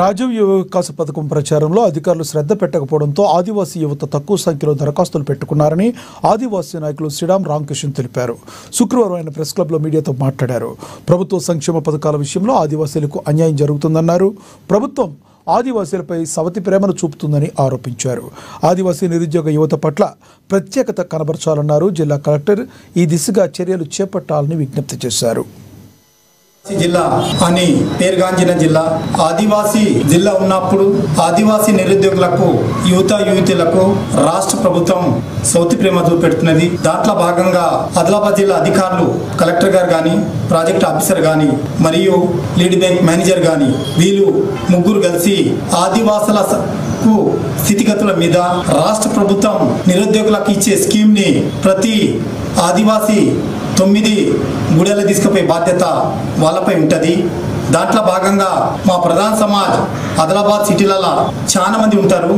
రాజీవ్ యువ వికాస పథకం ప్రచారంలో అధికారులు శ్రద్ధ పెట్టకపోవడంతో ఆదివాసీ యువత తక్కువ సంఖ్యలో దరఖాస్తులు పెట్టుకున్నారని ఆదివాసీ నాయకులు శ్రీరామ్ రామకృష్ణ తెలిపారు. శుక్రవారం ఆయన ప్రెస్ క్లబ్లో మీడియాతో మాట్లాడారు. ప్రభుత్వ సంక్షేమ పథకాల విషయంలో ఆదివాసీలకు అన్యాయం జరుగుతుందన్నారు. ప్రభుత్వం ఆదివాసీలపై సవతి ప్రేమను చూపుతుందని ఆరోపించారు. ఆదివాసీ నిరుద్యోగ యువత పట్ల ప్రత్యేకత కనబరచాలన్నారు. జిల్లా కలెక్టర్ ఈ దిశగా చర్యలు చేపట్టాలని విజ్ఞప్తి చేశారు. జిల్లా అని పేరుగాంచిన జిల్లా ఆదివాసీ జిల్లా ఉన్నప్పుడు ఆదివాసీ నిరుద్యోగులకు యువతులకు రాష్ట్ర ప్రభుత్వం సౌతి ప్రేమ చూపెడుతున్నది. దాంట్లో భాగంగా ఆదిలాబాద్ జిల్లా అధికారులు కలెక్టర్ గారు కానీ ప్రాజెక్ట్ ఆఫీసర్ కానీ మరియు లీడ్ బ్యాంక్ మేనేజర్ కానీ వీళ్ళు ముగ్గురు కలిసి ఆదివాసుల స్థితిగతుల మీద రాష్ట్ర ప్రభుత్వం నిరుద్యోగులకు ఇచ్చే స్కీమ్ ని ప్రతి ఆదివాసీ 9 గుడెలు తీసుకుపోయే బాధ్యత వాళ్ళపై ఉంటుంది. దాంట్లో భాగంగా మా ప్రధాన సమాజ్ ఆదిలాబాద్ సిటీలలో చాలా మంది ఉంటారు.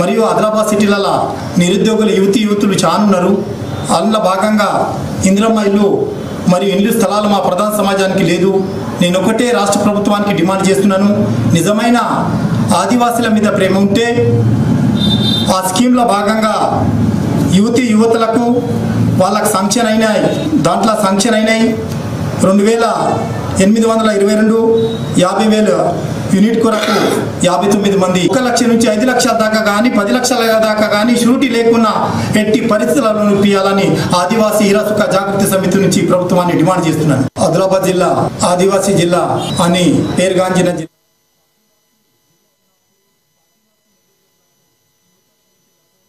మరియు ఆదిలాబాద్ సిటీలలో నిరుద్యోగులు యువతులు చాలా ఉన్నారు. అందులో భాగంగా ఇందిరమ్మ ఇల్లు మరియు ఇల్లు స్థలాలు మా ప్రధాన సమాజానికి లేదు. నేను ఒకటే రాష్ట్ర ప్రభుత్వానికి డిమాండ్ చేస్తున్నాను. నిజమైన ఆదివాసీల మీద ప్రేమ ఉంటే ఆ స్కీమ్లో భాగంగా యువతులకు వాళ్ళకి శాంక్షన్ అయినాయి. దాంట్లో శాంక్షన్ అయినాయి 2822 50,000 యూనిట్ కొరకు 59 మంది 1 లక్ష నుంచి 5 లక్షల దాకా కానీ 10 లక్షల దాకా కానీ షూరిటీ లేకుండా ఎట్టి పరిస్థితులను నిలిపియాలని ఆదివాసీ హీరాసుఖ జాగృతి సమితి నుంచి ప్రభుత్వాన్ని డిమాండ్ చేస్తున్నాను. ఆదిలాబాద్ జిల్లా ఆదివాసీ జిల్లా అని పేరుగాంచిన జిల్లా.